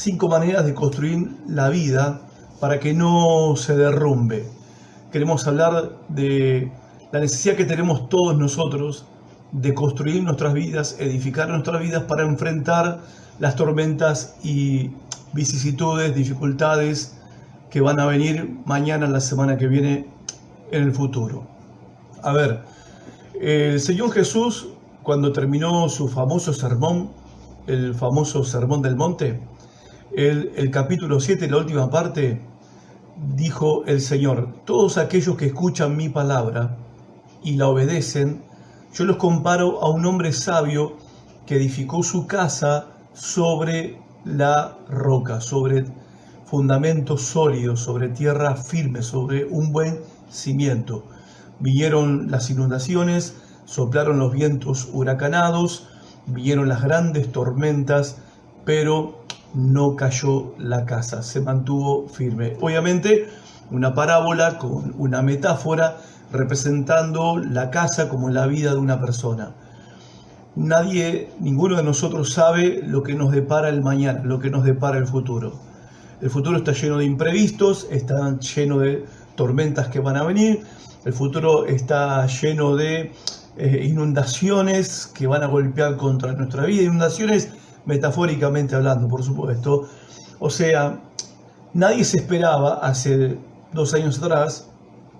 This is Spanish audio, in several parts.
5 maneras de construir la vida para que no se derrumbe. Queremos hablar de la necesidad que tenemos todos nosotros de construir nuestras vidas, edificar nuestras vidas para enfrentar las tormentas y vicisitudes, dificultades que van a venir mañana, la semana que viene, en el futuro. A ver, el Señor Jesús, cuando terminó su famoso sermón, el famoso Sermón del Monte, el capítulo 7, la última parte, dijo el Señor: todos aquellos que escuchan mi palabra y la obedecen, yo los comparo a un hombre sabio que edificó su casa sobre la roca, sobre fundamentos sólidos, sobre tierra firme, sobre un buen cimiento. Vinieron las inundaciones, soplaron los vientos huracanados, vinieron las grandes tormentas, pero no cayó la casa, se mantuvo firme. Obviamente, una parábola con una metáfora representando la casa como la vida de una persona. Ninguno de nosotros sabe lo que nos depara el mañana, lo que nos depara el futuro. El futuro está lleno de imprevistos, está lleno de tormentas que van a venir, el futuro está lleno de inundaciones que van a golpear contra nuestra vida, inundaciones metafóricamente hablando, por supuesto. O sea, nadie se esperaba hace 2 años atrás,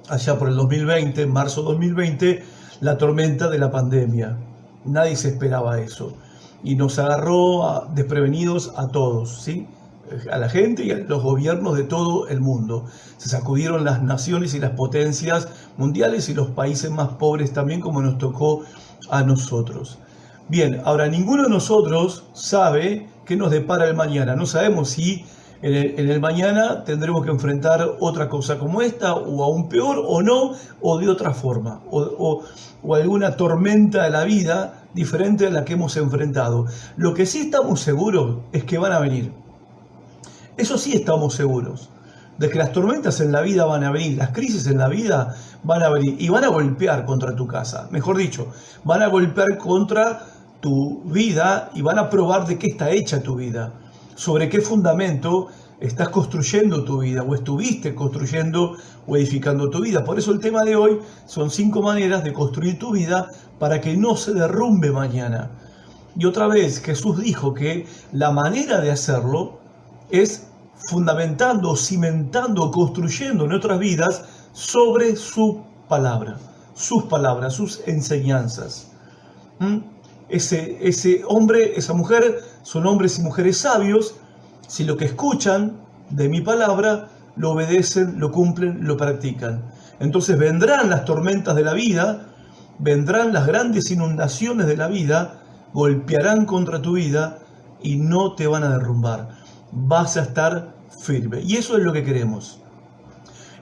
allá por el 2020, marzo 2020, la tormenta de la pandemia. Nadie se esperaba eso. Y nos agarró desprevenidos a todos, ¿sí? A la gente y a los gobiernos de todo el mundo. Se sacudieron las naciones y las potencias mundiales y los países más pobres también, como nos tocó a nosotros. Bien, ahora ninguno de nosotros sabe qué nos depara el mañana. No sabemos si en el mañana tendremos que enfrentar otra cosa como esta, o aún peor, o no, o de otra forma, o alguna tormenta de la vida diferente a la que hemos enfrentado. Lo que sí estamos seguros es que van a venir. Eso sí estamos seguros, de que las tormentas en la vida van a venir, las crisis en la vida van a venir y van a golpear contra tu casa. Mejor dicho, van a golpear contra tu vida y van a probar de qué está hecha tu vida, sobre qué fundamento estás construyendo tu vida o estuviste construyendo o edificando tu vida. Por eso el tema de hoy son 5 maneras de construir tu vida para que no se derrumbe mañana. Y otra vez Jesús dijo que la manera de hacerlo es fundamentando, cimentando, construyendo nuestras vidas sobre su palabra, sus palabras, sus enseñanzas. Ese hombre, esa mujer, son hombres y mujeres sabios si lo que escuchan de mi palabra lo obedecen, lo cumplen, lo practican. Entonces vendrán las tormentas de la vida, vendrán las grandes inundaciones de la vida, golpearán contra tu vida y no te van a derrumbar. Vas a estar firme. Y eso es lo que queremos.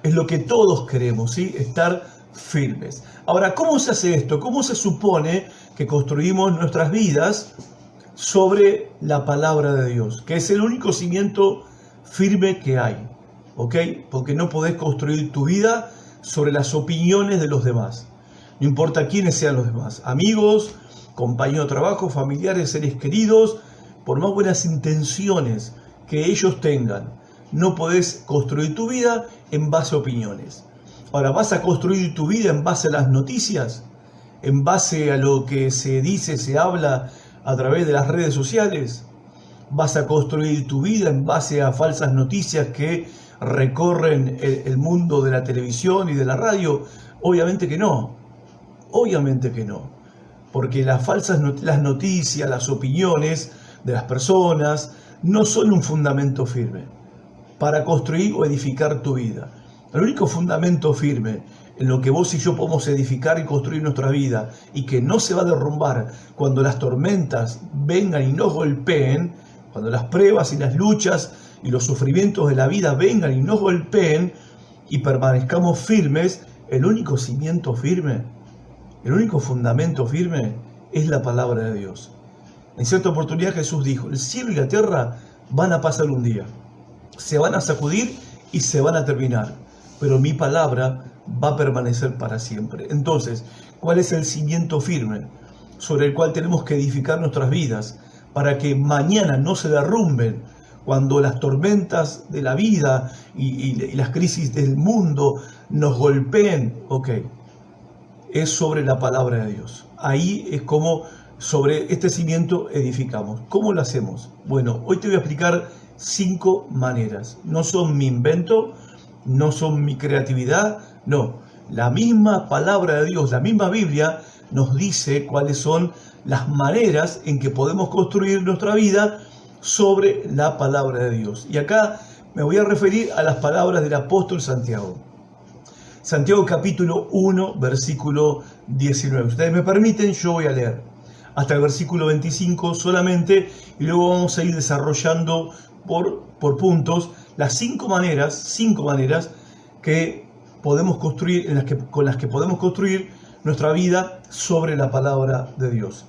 Es lo que todos queremos, ¿sí? Estar firmes. Ahora, ¿cómo se hace esto? ¿Cómo se supone que construimos nuestras vidas sobre la palabra de Dios? Que es el único cimiento firme que hay, ¿ok? Porque no podés construir tu vida sobre las opiniones de los demás. No importa quiénes sean los demás. Amigos, compañeros de trabajo, familiares, seres queridos, por más buenas intenciones que ellos tengan, no podés construir tu vida en base a opiniones. Ahora, ¿vas a construir tu vida en base a las noticias? ¿En base a lo que se dice, se habla a través de las redes sociales? ¿Vas a construir tu vida en base a falsas noticias que recorren el mundo de la televisión y de la radio? Obviamente que no. Obviamente que no. Porque las noticias, las opiniones de las personas no son un fundamento firme para construir o edificar tu vida. El único fundamento firme en lo que vos y yo podemos edificar y construir nuestra vida y que no se va a derrumbar cuando las tormentas vengan y nos golpeen, cuando las pruebas y las luchas y los sufrimientos de la vida vengan y nos golpeen y permanezcamos firmes, el único cimiento firme, el único fundamento firme es la palabra de Dios. En cierta oportunidad Jesús dijo: el cielo y la tierra van a pasar un día, se van a sacudir y se van a terminar, pero mi palabra va a permanecer para siempre. Entonces, ¿cuál es el cimiento firme sobre el cual tenemos que edificar nuestras vidas para que mañana no se derrumben cuando las tormentas de la vida y las crisis del mundo nos golpeen, ok, es sobre la palabra de Dios. Ahí es como sobre este cimiento edificamos. ¿Cómo lo hacemos? Bueno, hoy te voy a explicar 5 maneras. No son mi invento, no son mi creatividad, no. La misma palabra de Dios, la misma Biblia nos dice cuáles son las maneras en que podemos construir nuestra vida sobre la palabra de Dios. Y acá me voy a referir a las palabras del apóstol Santiago. Santiago capítulo 1, versículo 19. Ustedes me permiten, yo voy a leer hasta el versículo 25 solamente, y luego vamos a ir desarrollando por puntos las 5 maneras que podemos construir, con las que podemos construir nuestra vida sobre la palabra de Dios.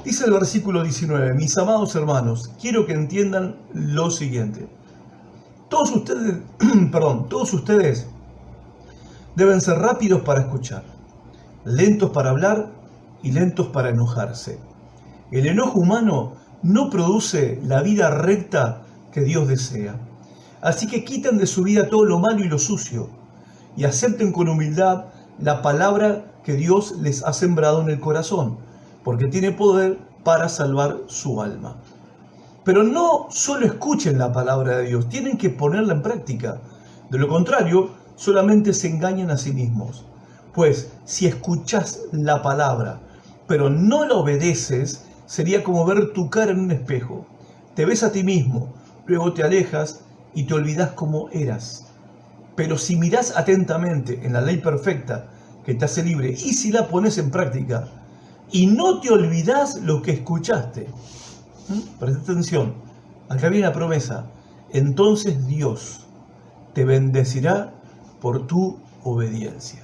Dice el versículo 19, mis amados hermanos, quiero que entiendan lo siguiente. Todos ustedes deben ser rápidos para escuchar, lentos para hablar y lentos para enojarse. El enojo humano no produce la vida recta que Dios desea. Así que quiten de su vida todo lo malo y lo sucio y acepten con humildad la palabra que Dios les ha sembrado en el corazón, porque tiene poder para salvar su alma. Pero no solo escuchen la palabra de Dios, tienen que ponerla en práctica. De lo contrario, solamente se engañan a sí mismos. Pues si escuchas la palabra, pero no la obedeces, sería como ver tu cara en un espejo. Te ves a ti mismo, luego te alejas y te olvidas cómo eras. Pero si mirás atentamente en la ley perfecta que te hace libre, y si la pones en práctica, y no te olvidás lo que escuchaste, presta atención, acá viene la promesa, entonces Dios te bendecirá por tu obediencia.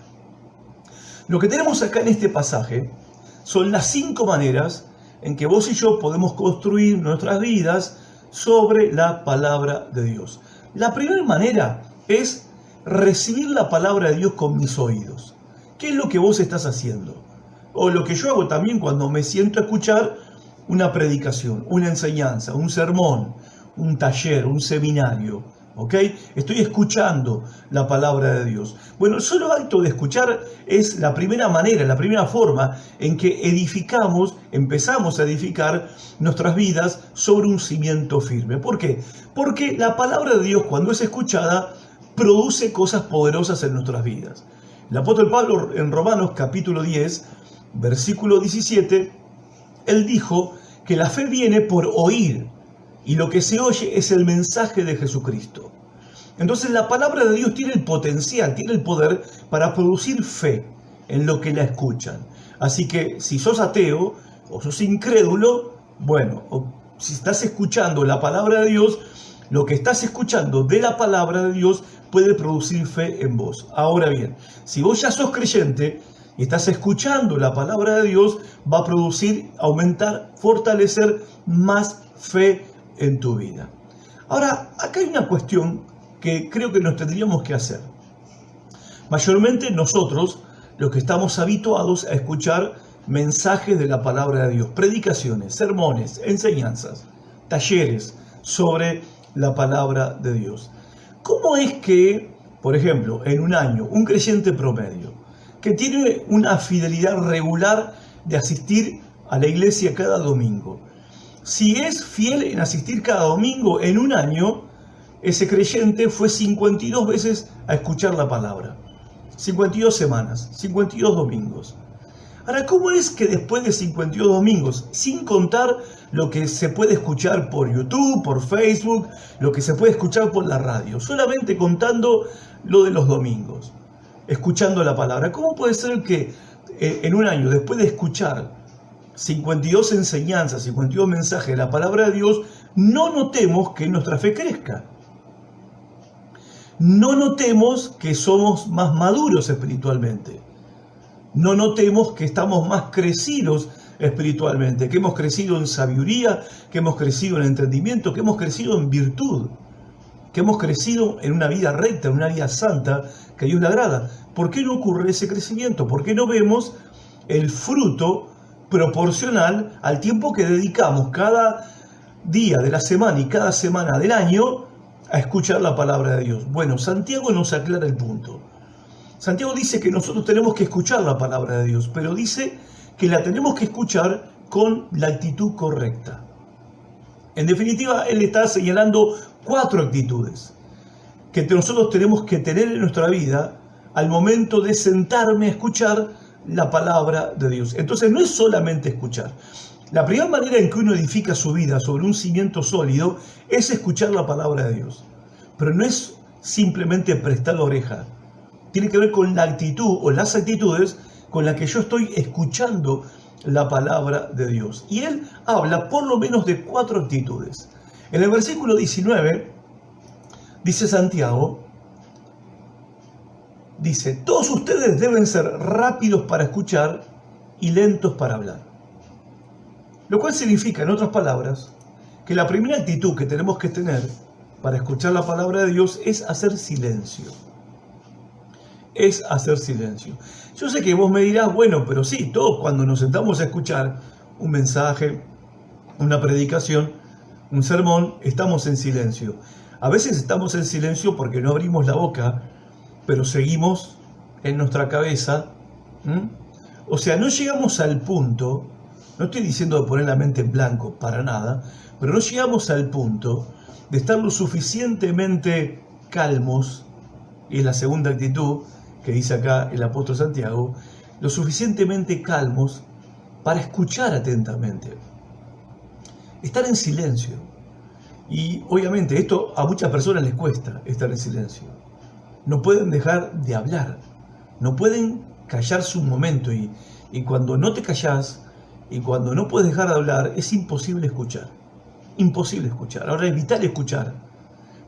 Lo que tenemos acá en este pasaje son las 5 maneras en que vos y yo podemos construir nuestras vidas sobre la palabra de Dios. La primera manera es recibir la palabra de Dios con mis oídos. ¿Qué es lo que vos estás haciendo? O lo que yo hago también cuando me siento a escuchar una predicación, una enseñanza, un sermón, un taller, un seminario. ¿Ok? Estoy escuchando la palabra de Dios. Bueno, el solo acto de escuchar es la primera manera, la primera forma en que empezamos a edificar nuestras vidas sobre un cimiento firme. ¿Por qué? Porque la palabra de Dios, cuando es escuchada, produce cosas poderosas en nuestras vidas. El apóstol Pablo en Romanos capítulo 10, versículo 17, él dijo que la fe viene por oír, y lo que se oye es el mensaje de Jesucristo. Entonces la palabra de Dios tiene el potencial, tiene el poder para producir fe en lo que la escuchan. Así que si sos ateo o sos incrédulo, bueno, o si estás escuchando la palabra de Dios, lo que estás escuchando de la palabra de Dios puede producir fe en vos. Ahora bien, si vos ya sos creyente y estás escuchando la palabra de Dios, va a producir, aumentar, fortalecer más fe en tu vida. Ahora, acá hay una cuestión que creo que nos tendríamos que hacer. Mayormente nosotros, los que estamos habituados a escuchar mensajes de la palabra de Dios, predicaciones, sermones, enseñanzas, talleres sobre la palabra de Dios. ¿Cómo es que, por ejemplo, en un año, un creyente promedio, que tiene una fidelidad regular de asistir a la iglesia cada domingo, si es fiel en asistir cada domingo en un año, ese creyente fue 52 veces a escuchar la palabra? 52 semanas, 52 domingos. Ahora, ¿cómo es que después de 52 domingos, sin contar lo que se puede escuchar por YouTube, por Facebook, lo que se puede escuchar por la radio, solamente contando lo de los domingos, escuchando la palabra, cómo puede ser que en un año, después de escuchar 52 enseñanzas, 52 mensajes de la palabra de Dios, no notemos que nuestra fe crezca? No notemos que somos más maduros espiritualmente. No notemos que estamos más crecidos espiritualmente, que hemos crecido en sabiduría, que hemos crecido en entendimiento, que hemos crecido en virtud, que hemos crecido en una vida recta, en una vida santa que a Dios le agrada. ¿Por qué no ocurre ese crecimiento? ¿Por qué no vemos el fruto proporcional al tiempo que dedicamos cada día de la semana y cada semana del año a escuchar la palabra de Dios? Bueno, Santiago nos aclara el punto. Santiago dice que nosotros tenemos que escuchar la palabra de Dios, pero dice que la tenemos que escuchar con la actitud correcta. En definitiva, él está señalando 4 actitudes que nosotros tenemos que tener en nuestra vida al momento de sentarme a escuchar la palabra de Dios. Entonces no es solamente escuchar. La primera manera en que uno edifica su vida sobre un cimiento sólido es escuchar la palabra de Dios. Pero no es simplemente prestar la oreja. Tiene que ver con la actitud o las actitudes con las que yo estoy escuchando la palabra de Dios. Y él habla por lo menos de 4 actitudes. En el versículo 19 dice Santiago, dice, todos ustedes deben ser rápidos para escuchar y lentos para hablar. Lo cual significa, en otras palabras, que la primera actitud que tenemos que tener para escuchar la palabra de Dios es hacer silencio. Es hacer silencio. Yo sé que vos me dirás, bueno, pero sí, todos cuando nos sentamos a escuchar un mensaje, una predicación, un sermón, estamos en silencio. A veces estamos en silencio porque no abrimos la boca, pero seguimos en nuestra cabeza. O sea, no llegamos al punto, no estoy diciendo de poner la mente en blanco, para nada, pero no llegamos al punto de estar lo suficientemente calmos, y es la segunda actitud que dice acá el apóstol Santiago, lo suficientemente calmos para escuchar atentamente. Estar en silencio. Y obviamente esto a muchas personas les cuesta, estar en silencio. No pueden dejar de hablar, no pueden callarse un momento y cuando no te callás y cuando no puedes dejar de hablar es imposible escuchar. Imposible escuchar. Ahora es vital escuchar,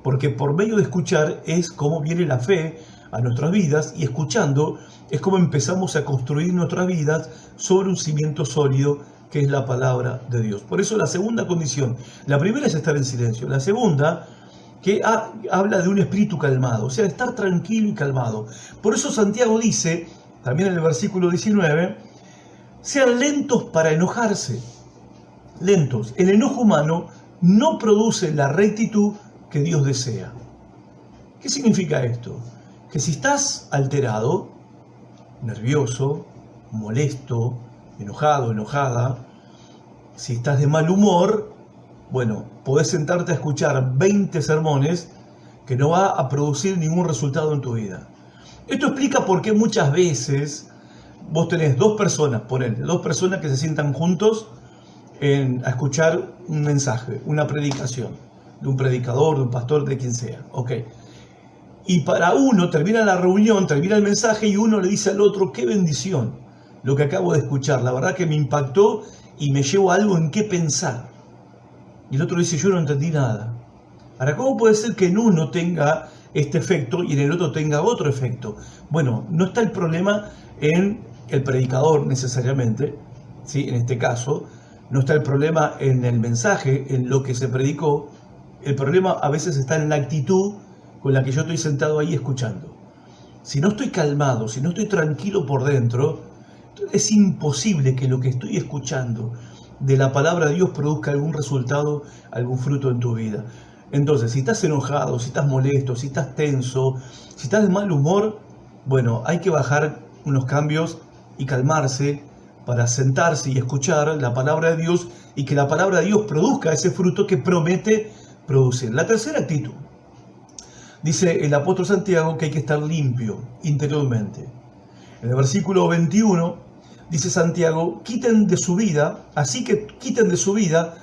porque por medio de escuchar es como viene la fe a nuestras vidas y escuchando es como empezamos a construir nuestras vidas sobre un cimiento sólido que es la palabra de Dios. Por eso la segunda condición, la primera es estar en silencio, la segunda que habla de un espíritu calmado, o sea, estar tranquilo y calmado. Por eso Santiago dice, también en el versículo 19, sean lentos para enojarse. Lentos. El enojo humano no produce la rectitud que Dios desea. ¿Qué significa esto? Que si estás alterado, nervioso, molesto, enojado, enojada, si estás de mal humor, bueno, podés sentarte a escuchar 20 sermones que no va a producir ningún resultado en tu vida. Esto explica por qué muchas veces vos tenés 2 personas, ponele, 2 personas que se sientan juntos a escuchar un mensaje, una predicación, de un predicador, de un pastor, de quien sea, ok. Y para uno termina la reunión, termina el mensaje y uno le dice al otro, qué bendición lo que acabo de escuchar, la verdad que me impactó y me llevo a algo en qué pensar. Y el otro dice, yo no entendí nada. Ahora, ¿cómo puede ser que en uno tenga este efecto y en el otro tenga otro efecto? Bueno, no está el problema en el predicador necesariamente, ¿sí? En este caso, no está el problema en el mensaje, en lo que se predicó. El problema a veces está en la actitud con la que yo estoy sentado ahí escuchando. Si no estoy calmado, si no estoy tranquilo por dentro, es imposible que lo que estoy escuchando de la palabra de Dios produzca algún resultado, algún fruto en tu vida. Entonces, si estás enojado, si estás molesto, si estás tenso, si estás de mal humor, bueno, hay que bajar unos cambios y calmarse para sentarse y escuchar la palabra de Dios y que la palabra de Dios produzca ese fruto que promete producir. La tercera actitud, dice el apóstol Santiago que hay que estar limpio interiormente. En el versículo 21 dice Santiago, quiten de su vida, así que quiten de su vida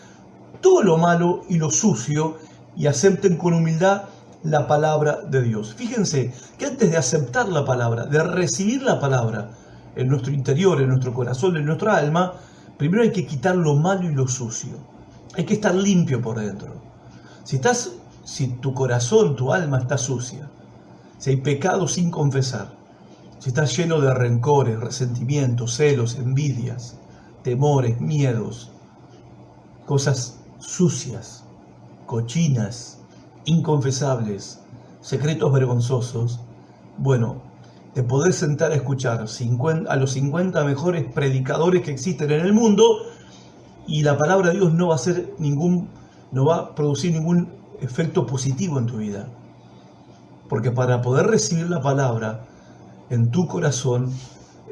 todo lo malo y lo sucio y acepten con humildad la palabra de Dios. Fíjense que antes de aceptar la palabra, de recibir la palabra en nuestro interior, en nuestro corazón, en nuestra alma, primero hay que quitar lo malo y lo sucio. Hay que estar limpio por dentro. Si tu corazón, tu alma está sucia, si hay pecado sin confesar, si estás lleno de rencores, resentimientos, celos, envidias, temores, miedos, cosas sucias, cochinas, inconfesables, secretos vergonzosos, bueno, te podés sentar a escuchar a los 50 mejores predicadores que existen en el mundo y la palabra de Dios no va a hacer ningún no va a producir ningún efecto positivo en tu vida. Porque para poder recibir la palabra en tu corazón,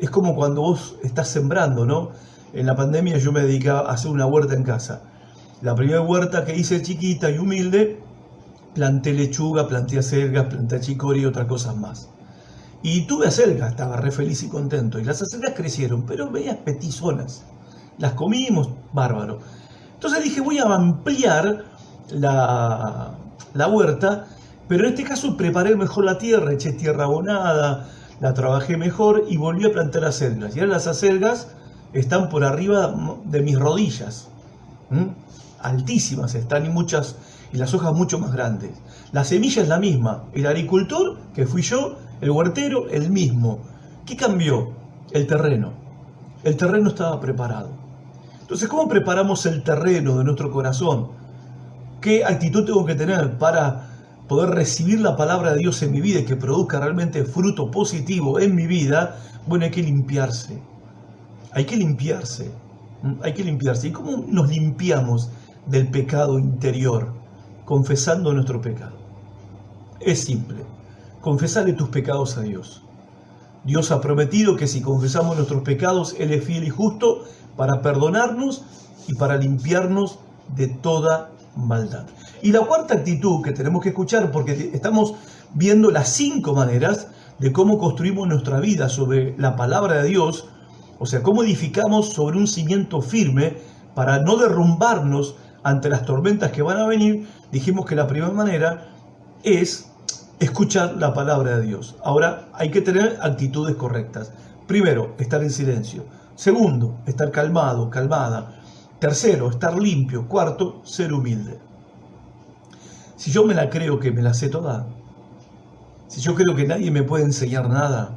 es como cuando vos estás sembrando, ¿no? En la pandemia yo me dedicaba a hacer una huerta en casa. La primera huerta que hice chiquita y humilde, planté lechuga, planté acelgas, planté chicoria y otras cosas más. Y tuve acelgas, estaba re feliz y contento. Y las acelgas crecieron, pero veías petizonas. Las comimos, bárbaro. Entonces dije, voy a ampliar la huerta, pero en este caso preparé mejor la tierra, eché tierra abonada, la trabajé mejor y volví a plantar acelgas. Y ahora las acelgas están por arriba de mis rodillas. Altísimas están y las hojas mucho más grandes. La semilla es la misma. El agricultor, que fui yo, el huertero, el mismo. ¿Qué cambió? El terreno. El terreno estaba preparado. Entonces, ¿cómo preparamos el terreno de nuestro corazón? ¿Qué actitud tengo que tener para poder recibir la palabra de Dios en mi vida y que produzca realmente fruto positivo en mi vida? Bueno, hay que limpiarse. Hay que limpiarse. Hay que limpiarse. ¿Y cómo nos limpiamos del pecado interior? Confesando nuestro pecado. Es simple. Confesarle tus pecados a Dios. Dios ha prometido que si confesamos nuestros pecados, Él es fiel y justo para perdonarnos y para limpiarnos de toda maldad. Y la cuarta actitud que tenemos que escuchar, porque estamos viendo las 5 maneras de cómo construimos nuestra vida sobre la palabra de Dios, o sea, cómo edificamos sobre un cimiento firme para no derrumbarnos ante las tormentas que van a venir. Dijimos que la primera manera es escuchar la palabra de Dios. Ahora hay que tener actitudes correctas. Primero, estar en silencio. Segundo, estar calmado, calmada. Tercero, estar limpio. Cuarto, ser humilde. Si yo me la creo que me la sé toda, si yo creo que nadie me puede enseñar nada,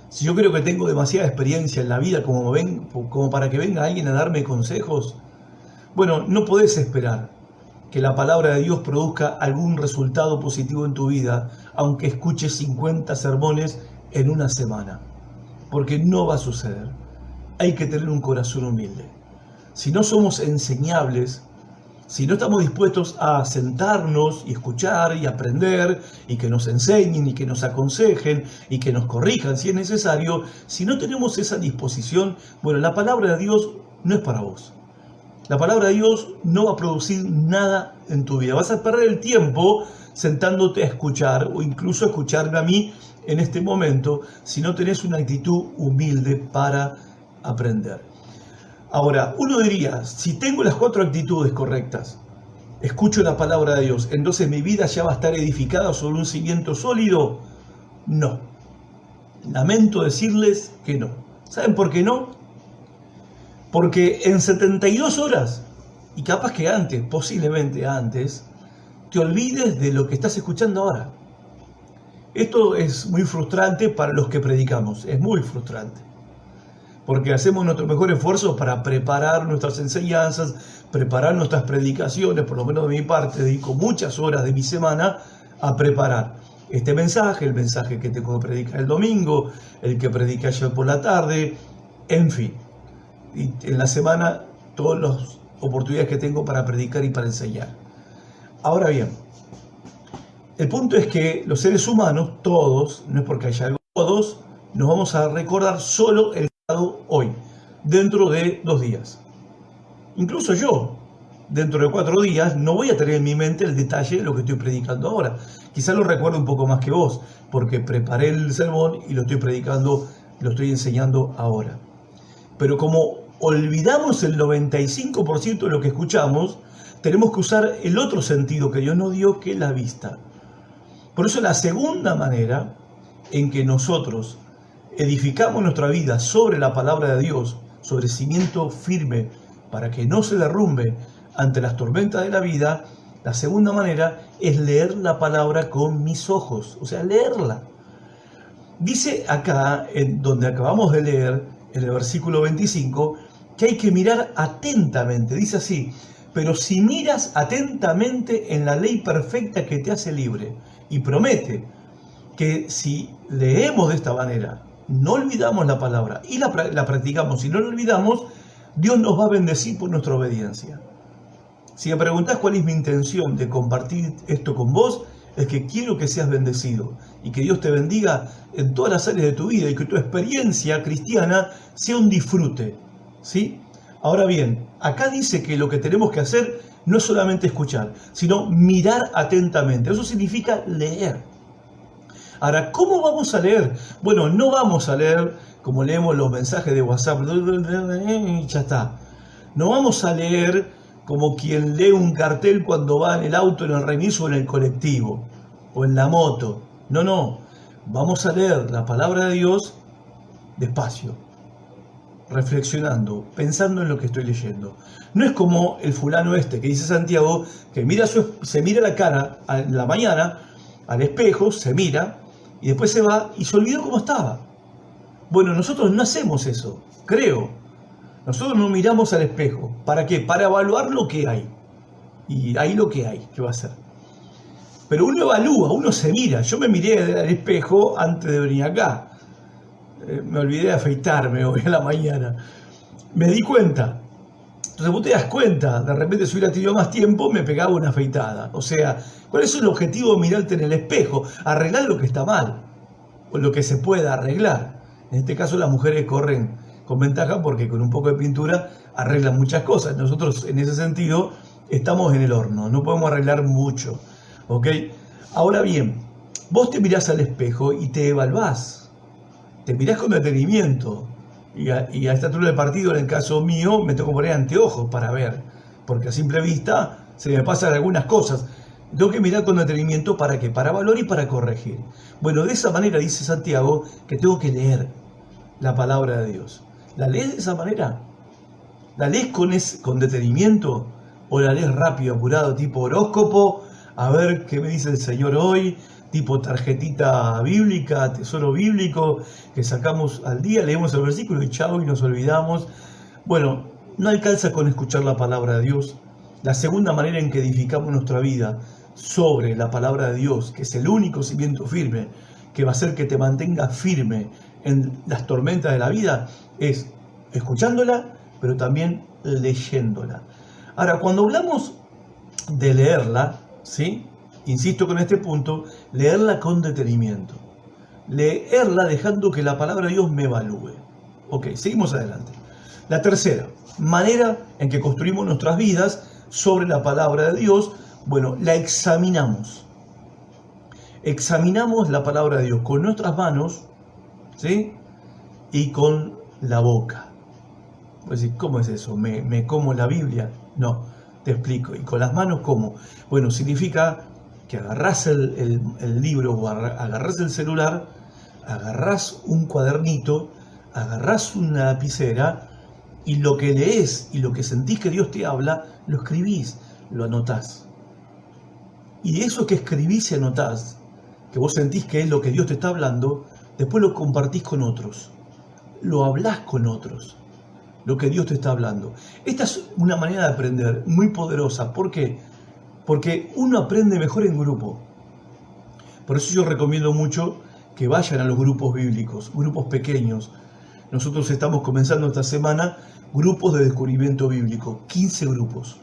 si yo creo que tengo demasiada experiencia en la vida como para que venga alguien a darme consejos, bueno, no podés esperar que la palabra de Dios produzca algún resultado positivo en tu vida, aunque escuches 50 sermones en una semana, porque no va a suceder. Hay que tener un corazón humilde. Si no somos enseñables, si no estamos dispuestos a sentarnos y escuchar y aprender y que nos enseñen y que nos aconsejen y que nos corrijan si es necesario, si no tenemos esa disposición, bueno, la palabra de Dios no es para vos. La palabra de Dios no va a producir nada en tu vida. Vas a perder el tiempo sentándote a escuchar o incluso a escucharme a mí en este momento si no tenés una actitud humilde para aprender. Ahora, uno diría, si tengo las 4 actitudes correctas, escucho la palabra de Dios, entonces mi vida ya va a estar edificada sobre un cimiento sólido. No. Lamento decirles que no. ¿Saben por qué no? Porque en 72 horas, y capaz que antes, posiblemente antes, te olvides de lo que estás escuchando ahora. Esto es muy frustrante para los que predicamos, es muy frustrante. Porque hacemos nuestro mejor esfuerzo para preparar nuestras enseñanzas, preparar nuestras predicaciones, por lo menos de mi parte, dedico muchas horas de mi semana a preparar este mensaje, el mensaje que tengo que predicar el domingo, el que prediqué ayer por la tarde, en fin. Y en la semana todas las oportunidades que tengo para predicar y para enseñar. Ahora bien, el punto es que los seres humanos, todos, no es porque haya algo, todos nos vamos a recordar solo el estado hoy, dentro de 2 días. Incluso yo, dentro de 4 días, no voy a tener en mi mente el detalle de lo que estoy predicando ahora. Quizás lo recuerdo un poco más que vos, porque preparé el sermón y lo estoy predicando, lo estoy enseñando ahora. Pero como olvidamos el 95% de lo que escuchamos, tenemos que usar el otro sentido que Dios nos dio, que es la vista. Por eso la segunda manera en que nosotros edificamos nuestra vida sobre la palabra de Dios, sobre cimiento firme, para que no se derrumbe ante las tormentas de la vida, la segunda manera es leer la palabra con mis ojos, o sea, leerla. Dice acá, en donde acabamos de leer, en el versículo 25, que hay que mirar atentamente. Dice así: pero si miras atentamente en la ley perfecta que te hace libre. Y promete que si leemos de esta manera, no olvidamos la palabra y la practicamos y no la olvidamos, Dios nos va a bendecir por nuestra obediencia. Si me preguntás cuál es mi intención de compartir esto con vos, es que quiero que seas bendecido y que Dios te bendiga en todas las áreas de tu vida y que tu experiencia cristiana sea un disfrute, ¿sí? Ahora bien, acá dice que lo que tenemos que hacer no es solamente escuchar, sino mirar atentamente. Eso significa leer. Ahora, ¿cómo vamos a leer? Bueno, no vamos a leer como leemos los mensajes de WhatsApp y ya está. No vamos a leer como quien lee un cartel cuando va en el auto, en el remis o en el colectivo o en la moto. No, no. Vamos a leer la palabra de Dios despacio, reflexionando, pensando en lo que estoy leyendo. No es como el fulano este que dice Santiago, que se mira la cara en la mañana al espejo, se mira y después se va y se olvidó cómo estaba. Bueno, nosotros no hacemos eso, creo. Nosotros no miramos al espejo. ¿Para qué? Para evaluar lo que hay. Y hay lo que hay, ¿qué va a hacer? Pero uno evalúa, uno se mira. Yo me miré al espejo antes de venir acá. Me olvidé de afeitarme hoy a la mañana. Me di cuenta. Entonces vos te das cuenta, de repente si hubiera tenido más tiempo me pegaba una afeitada. O sea, ¿cuál es el objetivo de mirarte en el espejo? Arreglar lo que está mal, o lo que se pueda arreglar. En este caso las mujeres corren con ventaja porque con un poco de pintura arreglan muchas cosas. Nosotros en ese sentido estamos en el horno, no podemos arreglar mucho. ¿Ok? Ahora bien, vos te mirás al espejo y te evaluás. Te mirás con detenimiento. Y a esta altura del partido, en el caso mío, me tengo que poner anteojos para ver. Porque a simple vista se me pasan algunas cosas. Tengo que mirar con detenimiento, ¿para qué? Para valorar y para corregir. Bueno, de esa manera dice Santiago que tengo que leer la palabra de Dios. ¿La lees de esa manera? ¿La lees con detenimiento? ¿O la lees rápido, apurado, tipo horóscopo? A ver qué me dice el Señor hoy, tipo tarjetita bíblica, tesoro bíblico, que sacamos al día, leemos el versículo y chao y nos olvidamos. Bueno, no alcanza con escuchar la palabra de Dios. La segunda manera en que edificamos nuestra vida sobre la palabra de Dios, que es el único cimiento firme, que va a hacer que te mantenga firme en las tormentas de la vida, es escuchándola, pero también leyéndola. Ahora, cuando hablamos de leerla, ¿sí? Insisto con este punto, leerla con detenimiento. Leerla dejando que la palabra de Dios me evalúe. Ok, seguimos adelante. La tercera manera en que construimos nuestras vidas sobre la palabra de Dios, bueno, la examinamos. Examinamos la palabra de Dios con nuestras manos, ¿sí? Y con la boca. Pues decir, ¿cómo es eso? ¿Me como la Biblia? No, te explico. ¿Y con las manos cómo? Bueno, significa que agarrás el libro o agarrás el celular, agarrás un cuadernito, agarrás una lapicera y lo que lees y lo que sentís que Dios te habla, lo escribís, lo anotás. Y eso que escribís y anotás, que vos sentís que es lo que Dios te está hablando, después lo compartís con otros, lo hablás con otros, lo que Dios te está hablando. Esta es una manera de aprender muy poderosa. ¿Por qué? Porque uno aprende mejor en grupo. Por eso yo recomiendo mucho que vayan a los grupos bíblicos, grupos pequeños. Nosotros estamos comenzando esta semana grupos de descubrimiento bíblico, 15 grupos.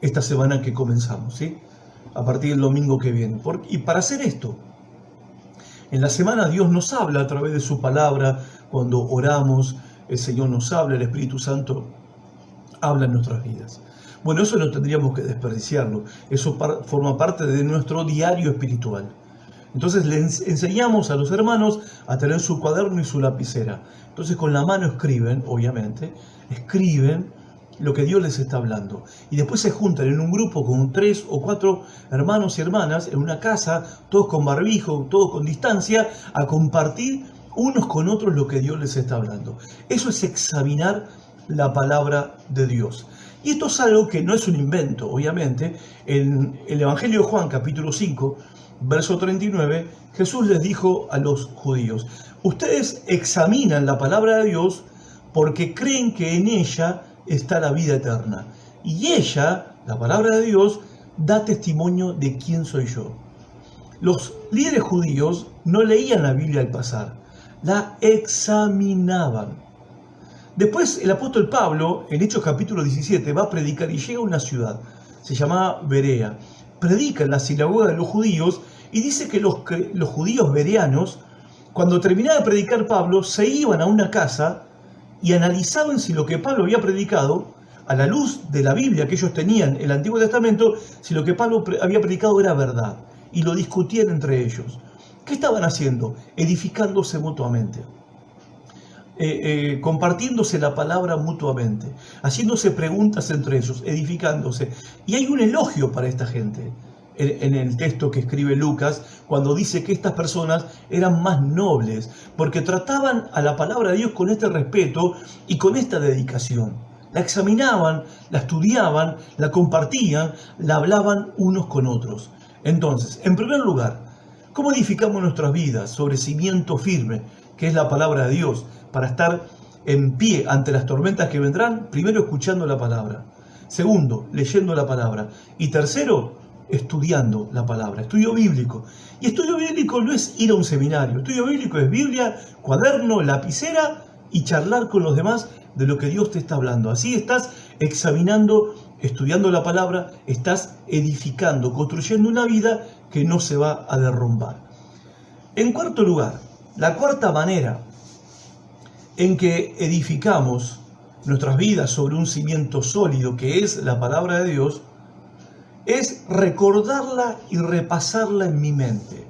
Esta semana que comenzamos, ¿sí? A partir del domingo que viene. Y para hacer esto, en la semana Dios nos habla a través de su palabra. Cuando oramos, el Señor nos habla, el Espíritu Santo habla en nuestras vidas. Bueno, eso no tendríamos que desperdiciarlo. Eso forma parte de nuestro diario espiritual. Entonces le enseñamos a los hermanos a tener su cuaderno y su lapicera. Entonces con la mano escriben, obviamente, escriben lo que Dios les está hablando. Y después se juntan en un grupo con 3 o 4 hermanos y hermanas en una casa, todos con barbijo, todos con distancia, a compartir unos con otros lo que Dios les está hablando. Eso es examinar la palabra de Dios. Y esto es algo que no es un invento, obviamente. En el Evangelio de Juan, capítulo 5, verso 39, Jesús les dijo a los judíos: ustedes examinan la palabra de Dios porque creen que en ella está la vida eterna. Y ella, la palabra de Dios, da testimonio de quién soy yo. Los líderes judíos no leían la Biblia al pasar, la examinaban. Después el apóstol Pablo, en Hechos capítulo 17, va a predicar y llega a una ciudad, se llamaba Berea. Predica en la sinagoga de los judíos y dice que los judíos bereanos, cuando terminaba de predicar Pablo, se iban a una casa y analizaban si lo que Pablo había predicado, a la luz de la Biblia que ellos tenían en el Antiguo Testamento, si lo que Pablo había predicado era verdad. Y lo discutían entre ellos. ¿Qué estaban haciendo? Edificándose mutuamente. Compartiéndose la palabra mutuamente, haciéndose preguntas entre ellos, edificándose. Y hay un elogio para esta gente en el texto que escribe Lucas, cuando dice que estas personas eran más nobles, porque trataban a la palabra de Dios con este respeto y con esta dedicación. La examinaban, la estudiaban, la compartían, la hablaban unos con otros. Entonces, en primer lugar, ¿cómo edificamos nuestras vidas sobre cimiento firme, que es la palabra de Dios, para estar en pie ante las tormentas que vendrán? Primero, escuchando la palabra. Segundo, leyendo la palabra. Y tercero, estudiando la palabra. Estudio bíblico. Y estudio bíblico no es ir a un seminario. Estudio bíblico es Biblia, cuaderno, lapicera y charlar con los demás de lo que Dios te está hablando. Así estás examinando, estudiando la palabra, estás edificando, construyendo una vida que no se va a derrumbar. En cuarto lugar, la cuarta manera en que edificamos nuestras vidas sobre un cimiento sólido, que es la palabra de Dios, es recordarla y repasarla en mi mente.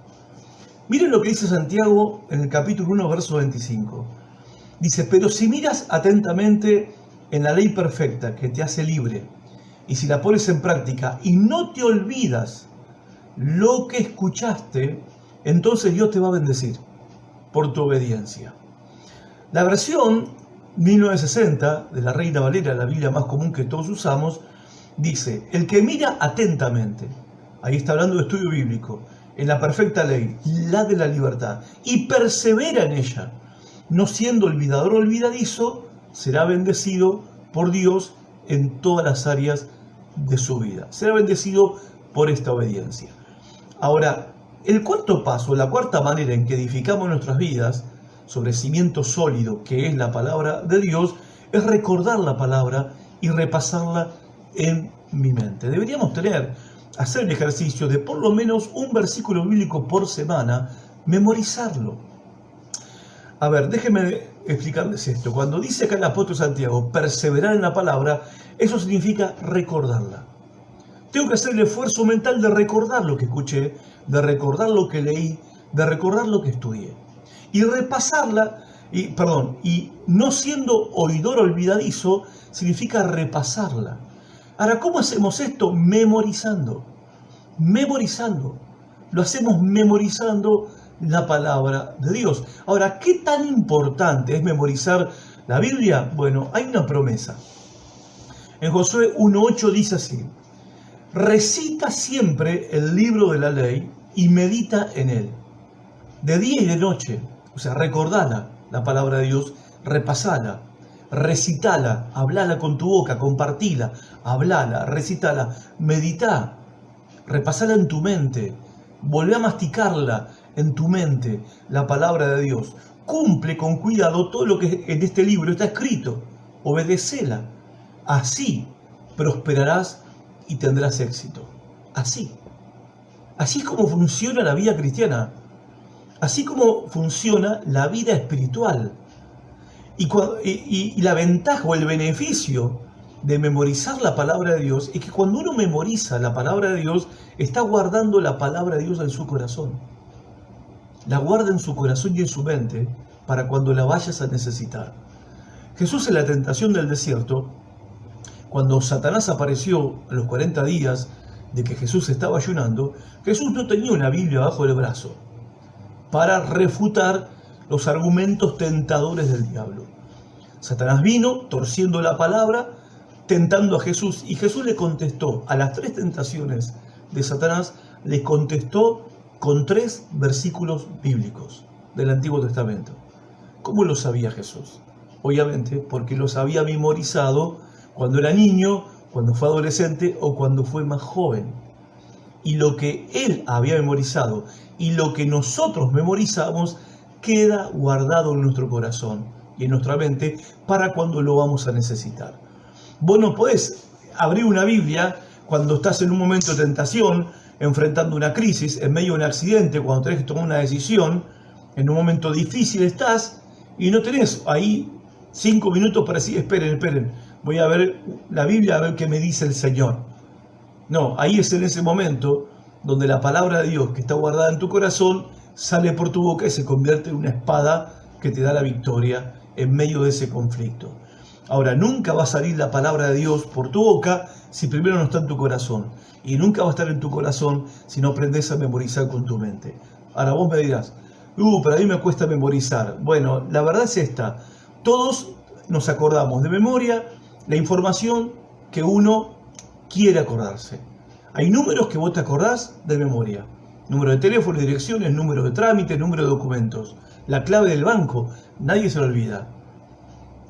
Miren lo que dice Santiago en el capítulo 1, verso 25. Dice, pero si miras atentamente en la ley perfecta que te hace libre, y si la pones en práctica y no te olvidas lo que escuchaste, entonces Dios te va a bendecir por tu obediencia. La versión 1960 de la Reina Valera, la Biblia más común que todos usamos, dice, el que mira atentamente, ahí está hablando de estudio bíblico, en la perfecta ley, la de la libertad, y persevera en ella, no siendo olvidador o olvidadizo, será bendecido por Dios en todas las áreas de su vida. Será bendecido por esta obediencia. Ahora, el cuarto paso, la cuarta manera en que edificamos nuestras vidas sobre cimiento sólido, que es la palabra de Dios, es recordar la palabra y repasarla en mi mente. Deberíamos hacer el ejercicio de por lo menos un versículo bíblico por semana, memorizarlo. A ver, déjenme explicarles esto. Cuando dice acá el apóstol Santiago, perseverar en la palabra, eso significa recordarla. Tengo que hacer el esfuerzo mental de recordar lo que escuché, de recordar lo que leí, de recordar lo que estudié. Y repasarla, y no siendo oidor olvidadizo, significa repasarla. Ahora, ¿cómo hacemos esto? Memorizando. Memorizando. Lo hacemos memorizando la palabra de Dios. Ahora, ¿qué tan importante es memorizar la Biblia? Bueno, hay una promesa. En Josué 1:8 dice así, recita siempre el libro de la ley y medita en él, de día y de noche. O sea, recordala la palabra de Dios, repasala, recitala, hablala con tu boca, compartila, hablala, recitala, meditá, repasala en tu mente, volvé a masticarla en tu mente, la palabra de Dios. Cumple con cuidado todo lo que en este libro está escrito, obedécela. Así prosperarás y tendrás éxito. Así. Así es como funciona la vida cristiana. Así como funciona la vida espiritual. Y la ventaja o el beneficio de memorizar la palabra de Dios es que cuando uno memoriza la palabra de Dios, está guardando la palabra de Dios en su corazón. La guarda en su corazón y en su mente para cuando la vayas a necesitar. Jesús en la tentación del desierto, cuando Satanás apareció a los 40 días de que Jesús estaba ayunando, Jesús no tenía una Biblia bajo el brazo para refutar los argumentos tentadores del diablo. Satanás vino torciendo la palabra, tentando a Jesús, y Jesús le contestó a las 3 tentaciones de Satanás, le contestó con 3 versículos bíblicos del Antiguo Testamento. ¿Cómo lo sabía Jesús? Obviamente porque los había memorizado cuando era niño, cuando fue adolescente o cuando fue más joven. Y lo que él había memorizado y lo que nosotros memorizamos queda guardado en nuestro corazón. y en nuestra mente para cuando lo vamos a necesitar. Vos no podés abrir una Biblia cuando estás en un momento de tentación, enfrentando una crisis, en medio de un accidente, cuando tenés que tomar una decisión, en un momento difícil estás y no tenés ahí 5 minutos para decir, esperen, voy a ver la Biblia a ver qué me dice el Señor. No, ahí es en ese momento donde la palabra de Dios que está guardada en tu corazón sale por tu boca y se convierte en una espada que te da la victoria en medio de ese conflicto. Ahora, nunca va a salir la palabra de Dios por tu boca si primero no está en tu corazón. Y nunca va a estar en tu corazón si no aprendes a memorizar con tu mente. Ahora vos me dirás, pero a mí me cuesta memorizar. Bueno, la verdad es esta. Todos nos acordamos de memoria la información que uno quiere acordarse. Hay números que vos te acordás de memoria. Número de teléfono, direcciones, número de trámite, número de documentos. La clave del banco, nadie se lo olvida.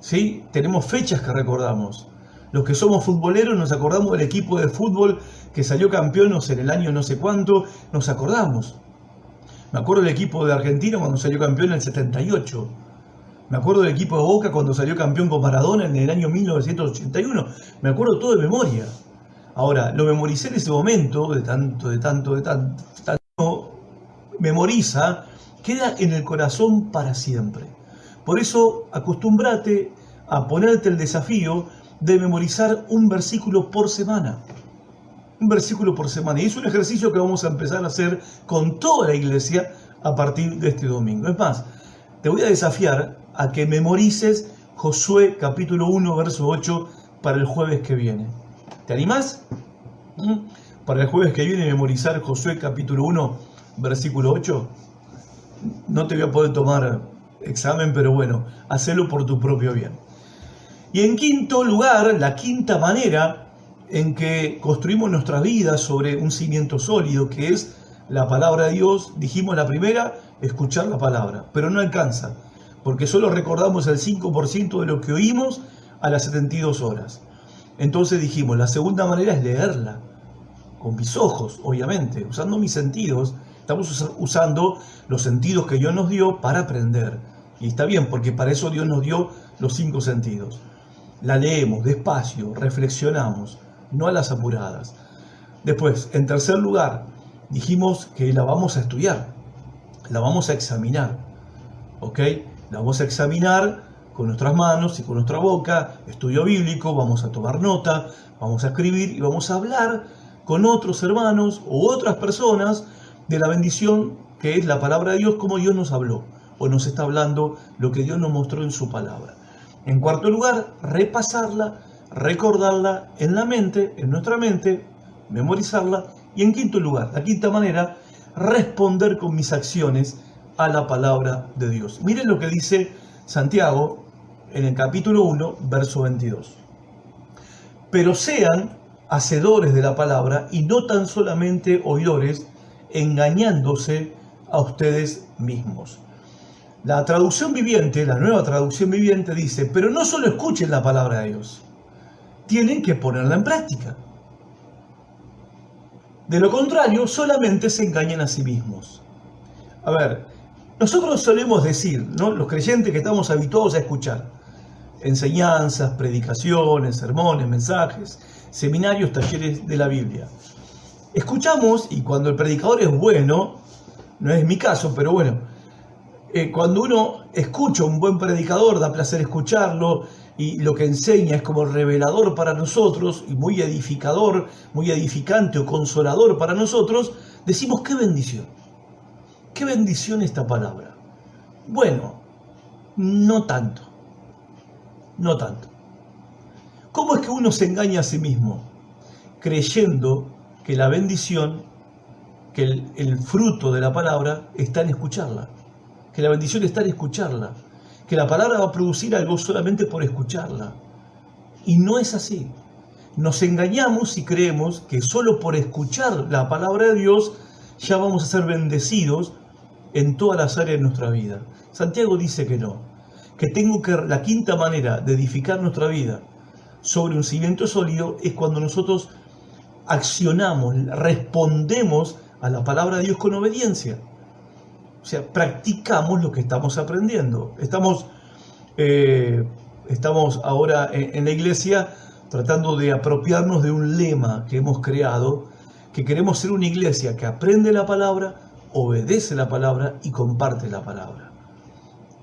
¿Sí? Tenemos fechas que recordamos. Los que somos futboleros nos acordamos del equipo de fútbol que salió campeón en el año no sé cuánto, nos acordamos. Me acuerdo del equipo de Argentina cuando salió campeón en el 78. Me acuerdo del equipo de Boca cuando salió campeón con Maradona en el año 1981. Me acuerdo todo de memoria. Ahora, lo memoricé en ese momento, de tanto memoriza, queda en el corazón para siempre. Por eso, acostúmbrate a ponerte el desafío de memorizar un versículo por semana. Un versículo por semana. Y es un ejercicio que vamos a empezar a hacer con toda la iglesia a partir de este domingo. Es más, te voy a desafiar a que memorices Josué capítulo 1, verso 8 para el jueves que viene. ¿Te animás? Para el jueves que viene memorizar Josué capítulo 1, versículo 8. No te voy a poder tomar examen, pero bueno, hacelo por tu propio bien. Y en quinto lugar, la quinta manera en que construimos nuestra vida sobre un cimiento sólido, que es la palabra de Dios. Dijimos la primera, escuchar la palabra, pero no alcanza, porque solo recordamos el 5% de lo que oímos a las 72 horas. Entonces dijimos, la segunda manera es leerla, con mis ojos, obviamente, usando mis sentidos. Estamos usando los sentidos que Dios nos dio para aprender. Y está bien, porque para eso Dios nos dio los 5 sentidos. La leemos despacio, reflexionamos, no a las apuradas. Después, en tercer lugar, dijimos que la vamos a estudiar, la vamos a examinar, ¿ok? La vamos a examinar con nuestras manos y con nuestra boca, estudio bíblico, vamos a tomar nota, vamos a escribir y vamos a hablar con otros hermanos u otras personas de la bendición que es la palabra de Dios, como Dios nos habló o nos está hablando lo que Dios nos mostró en su palabra. En cuarto lugar, repasarla, recordarla en la mente, en nuestra mente, memorizarla. Y en quinto lugar, la quinta manera, responder con mis acciones a la palabra de Dios. Miren lo que dice Santiago en el capítulo 1, verso 22. Pero sean hacedores de la palabra y no tan solamente oidores, engañándose a ustedes mismos. La traducción viviente, la nueva traducción viviente dice, pero no solo escuchen la palabra de Dios, tienen que ponerla en práctica. De lo contrario, solamente se engañan a sí mismos. A ver, nosotros solemos decir, ¿no? Los creyentes que estamos habituados a escuchar enseñanzas, predicaciones, sermones, mensajes, seminarios, talleres de la Biblia. Escuchamos, y cuando el predicador es bueno, no es mi caso, pero bueno, cuando uno escucha a un buen predicador, da placer escucharlo, y lo que enseña es como revelador para nosotros, y muy edificador, muy edificante o consolador para nosotros, decimos, ¡qué bendición! ¡Qué bendición esta palabra! Bueno, no tanto. No tanto. ¿Cómo es que uno se engaña a sí mismo? Creyendo que la bendición, que el fruto de la palabra está en escucharla. Que la bendición está en escucharla. Que la palabra va a producir algo solamente por escucharla. Y no es así. Nos engañamos y creemos que solo por escuchar la palabra de Dios ya vamos a ser bendecidos en todas las áreas de nuestra vida. Santiago dice que no. Que la quinta manera de edificar nuestra vida sobre un cimiento sólido es cuando nosotros accionamos, respondemos a la palabra de Dios con obediencia. O sea, practicamos lo que estamos aprendiendo. Estamos Estamos ahora en la iglesia tratando de apropiarnos de un lema que hemos creado, que queremos ser una iglesia que aprende la palabra, obedece la palabra y comparte la palabra.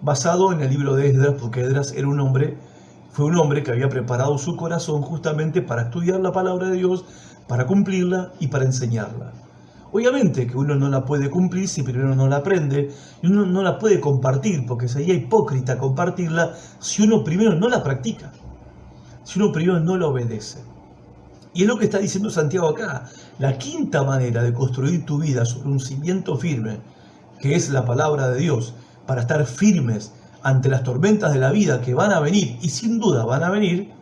Basado en el libro de Esdras, porque Esdras fue un hombre que había preparado su corazón justamente para estudiar la palabra de Dios, para cumplirla y para enseñarla. Obviamente que uno no la puede cumplir si primero no la aprende, y uno no la puede compartir, porque sería hipócrita compartirla si uno primero no la practica, si uno primero no la obedece. Y es lo que está diciendo Santiago acá. La quinta manera de construir tu vida sobre un cimiento firme, que es la palabra de Dios, para estar firmes ante las tormentas de la vida que van a venir, y sin duda van a venir,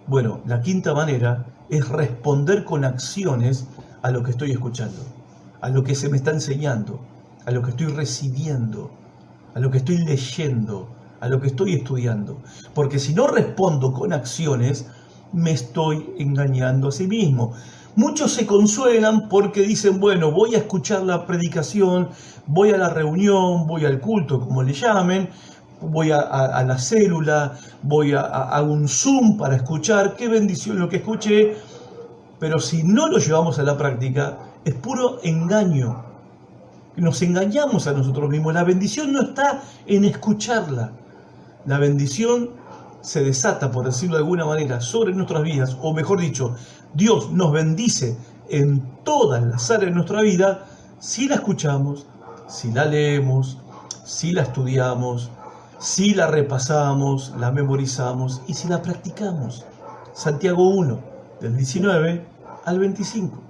bueno, la quinta manera es responder con acciones a lo que estoy escuchando, a lo que se me está enseñando, a lo que estoy recibiendo, a lo que estoy leyendo, a lo que estoy estudiando. Porque si no respondo con acciones, me estoy engañando a sí mismo. Muchos se consuelan porque dicen, bueno, voy a escuchar la predicación, voy a la reunión, voy al culto, como le llamen, voy a la célula, voy a un Zoom para escuchar, qué bendición lo que escuché. Pero si no lo llevamos a la práctica, es puro engaño. Nos engañamos a nosotros mismos. La bendición no está en escucharla. La bendición se desata, por decirlo de alguna manera, sobre nuestras vidas, o mejor dicho, Dios nos bendice en todas las áreas de nuestra vida si la escuchamos, si la leemos, si la estudiamos, si la repasamos, la memorizamos y si la practicamos. Santiago 1, del 19 al 25.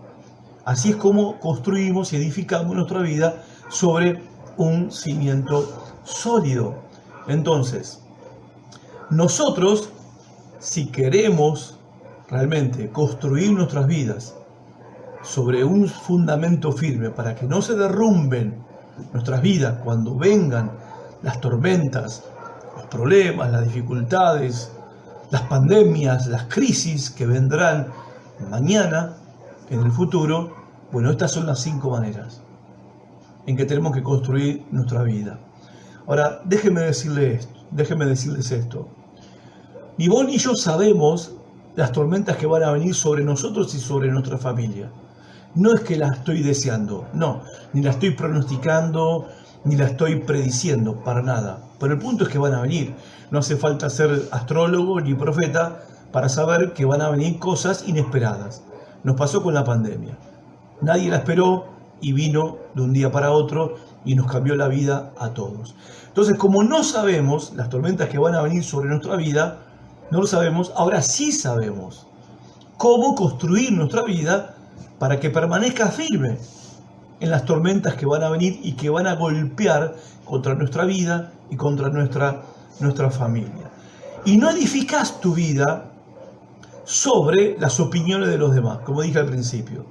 Así es como construimos y edificamos nuestra vida sobre un cimiento sólido. Entonces, nosotros, si queremos realmente construir nuestras vidas sobre un fundamento firme para que no se derrumben nuestras vidas cuando vengan las tormentas, los problemas, las dificultades, las pandemias, las crisis que vendrán mañana, en el futuro, bueno, estas son las 5 maneras en que tenemos que construir nuestra vida. Ahora, déjenme decirles esto. Ni vos ni yo sabemos las tormentas que van a venir sobre nosotros y sobre nuestra familia. No es que las estoy deseando, no, ni la estoy pronosticando, ni la estoy prediciendo, para nada. Pero el punto es que van a venir. No hace falta ser astrólogo ni profeta para saber que van a venir cosas inesperadas. Nos pasó con la pandemia. Nadie la esperó y vino de un día para otro y nos cambió la vida a todos. Entonces, como no sabemos las tormentas que van a venir sobre nuestra vida, no lo sabemos, ahora sí sabemos cómo construir nuestra vida para que permanezca firme en las tormentas que van a venir y que van a golpear contra nuestra vida y contra nuestra familia. Y no edificas tu vida sobre las opiniones de los demás, como dije al principio.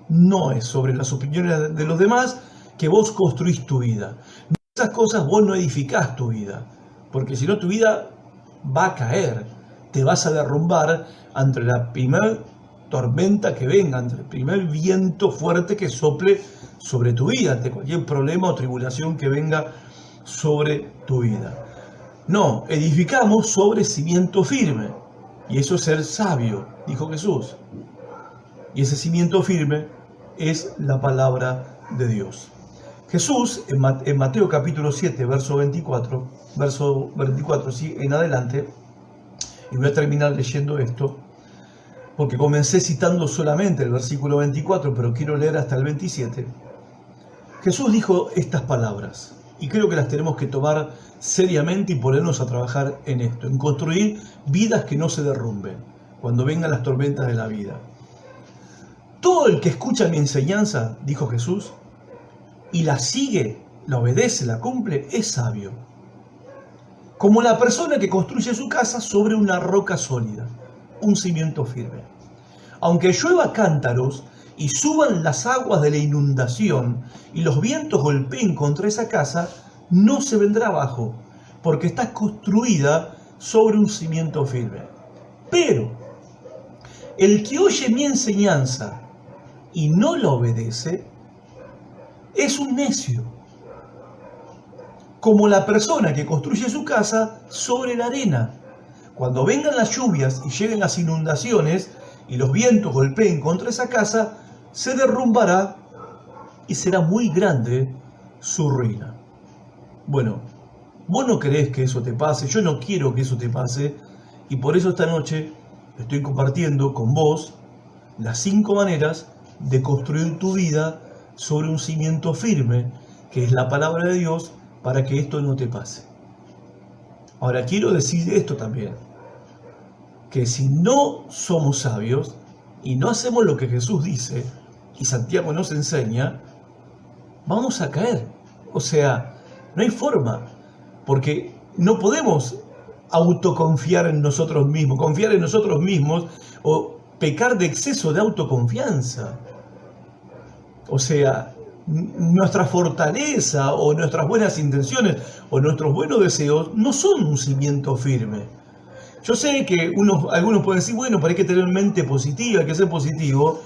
No es sobre las opiniones de los demás que vos construís tu vida. Esas cosas vos no edificás tu vida, porque si no tu vida va a caer, te vas a derrumbar ante la primer tormenta que venga, ante el primer viento fuerte que sople sobre tu vida, ante cualquier problema o tribulación que venga sobre tu vida. No, edificamos sobre cimiento firme, y eso es ser sabio, dijo Jesús. Y ese cimiento firme es la palabra de Dios. Jesús, en Mateo capítulo 7, verso 24, ¿sí? En adelante, y voy a terminar leyendo esto, porque comencé citando solamente el versículo 24, pero quiero leer hasta el 27. Jesús dijo estas palabras, y creo que las tenemos que tomar seriamente y ponernos a trabajar en esto, en construir vidas que no se derrumben cuando vengan las tormentas de la vida. Todo el que escucha mi enseñanza, dijo Jesús, y la sigue, la obedece, la cumple, es sabio. Como la persona que construye su casa sobre una roca sólida, un cimiento firme. Aunque llueva cántaros y suban las aguas de la inundación y los vientos golpeen contra esa casa, no se vendrá abajo, porque está construida sobre un cimiento firme. Pero el que oye mi enseñanza y no la obedece, es un necio como la persona que construye su casa sobre la arena. Cuando vengan las lluvias y lleguen las inundaciones y los vientos golpeen contra esa casa, se derrumbará y será muy grande su ruina. Bueno, vos no querés que eso te pase, yo no quiero que eso te pase, y por eso esta noche estoy compartiendo con vos las 5 maneras de construir tu vida sobre un cimiento firme, que es la palabra de Dios, para que esto no te pase. Ahora quiero decir esto también, que si no somos sabios y no hacemos lo que Jesús dice y Santiago nos enseña, vamos a caer. O sea, no hay forma, porque no podemos autoconfiar en nosotros mismos, confiar en nosotros mismos o pecar de exceso de autoconfianza. O sea, nuestra fortaleza o nuestras buenas intenciones o nuestros buenos deseos no son un cimiento firme. Yo sé que algunos pueden decir, bueno, pero hay que tener mente positiva, hay que ser positivo.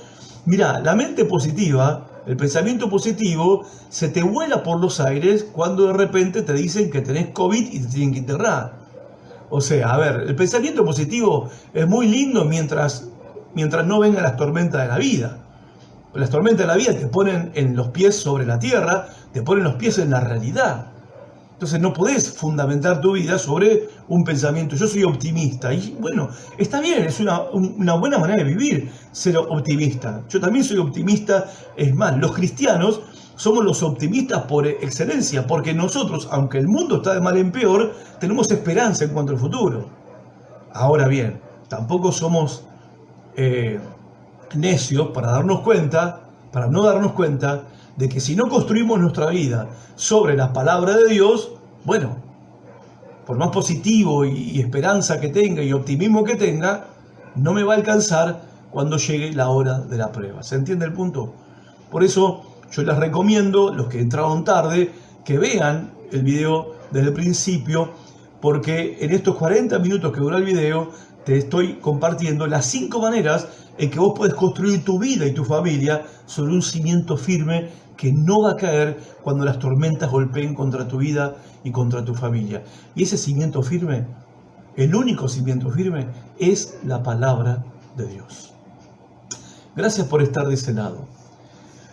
Mirá, la mente positiva, el pensamiento positivo, se te vuela por los aires cuando de repente te dicen que tenés COVID y te tienen que internar. O sea, a ver, el pensamiento positivo es muy lindo mientras no vengan las tormentas de la vida. Las tormentas de la vida te ponen en los pies sobre la tierra, te ponen los pies en la realidad. Entonces no podés fundamentar tu vida sobre un pensamiento. Yo soy optimista. Y bueno, está bien, es una buena manera de vivir ser optimista. Yo también soy optimista. Es más, los cristianos somos los optimistas por excelencia, porque nosotros, aunque el mundo está de mal en peor, tenemos esperanza en cuanto al futuro. Ahora bien, tampoco somos necios para no darnos cuenta de que si no construimos nuestra vida sobre la palabra de Dios, bueno, por más positivo y esperanza que tenga y optimismo que tenga, no me va a alcanzar cuando llegue la hora de la prueba. ¿Se entiende el punto? Por eso yo les recomiendo, los que entraron tarde, que vean el video desde el principio, porque en estos 40 minutos que dura el video, te estoy compartiendo las 5 maneras en que vos puedes construir tu vida y tu familia sobre un cimiento firme que no va a caer cuando las tormentas golpeen contra tu vida y contra tu familia. Y ese cimiento firme, el único cimiento firme, es la palabra de Dios. Gracias por estar de ese lado.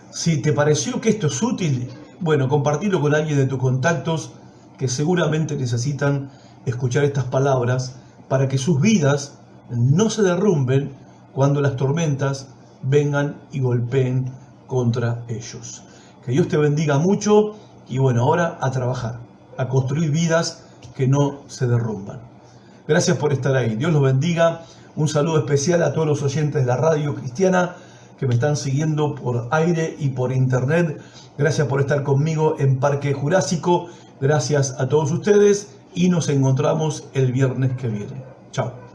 Si te pareció que esto es útil, bueno, compartilo con alguien de tus contactos que seguramente necesitan escuchar estas palabras para que sus vidas no se derrumben cuando las tormentas vengan y golpeen contra ellos. Que Dios te bendiga mucho y bueno, ahora a trabajar, a construir vidas que no se derrumban. Gracias por estar ahí. Dios los bendiga. Un saludo especial a todos los oyentes de la radio cristiana que me están siguiendo por aire y por internet. Gracias por estar conmigo en Parque Jurásico. Gracias a todos ustedes y nos encontramos el viernes que viene. Chao.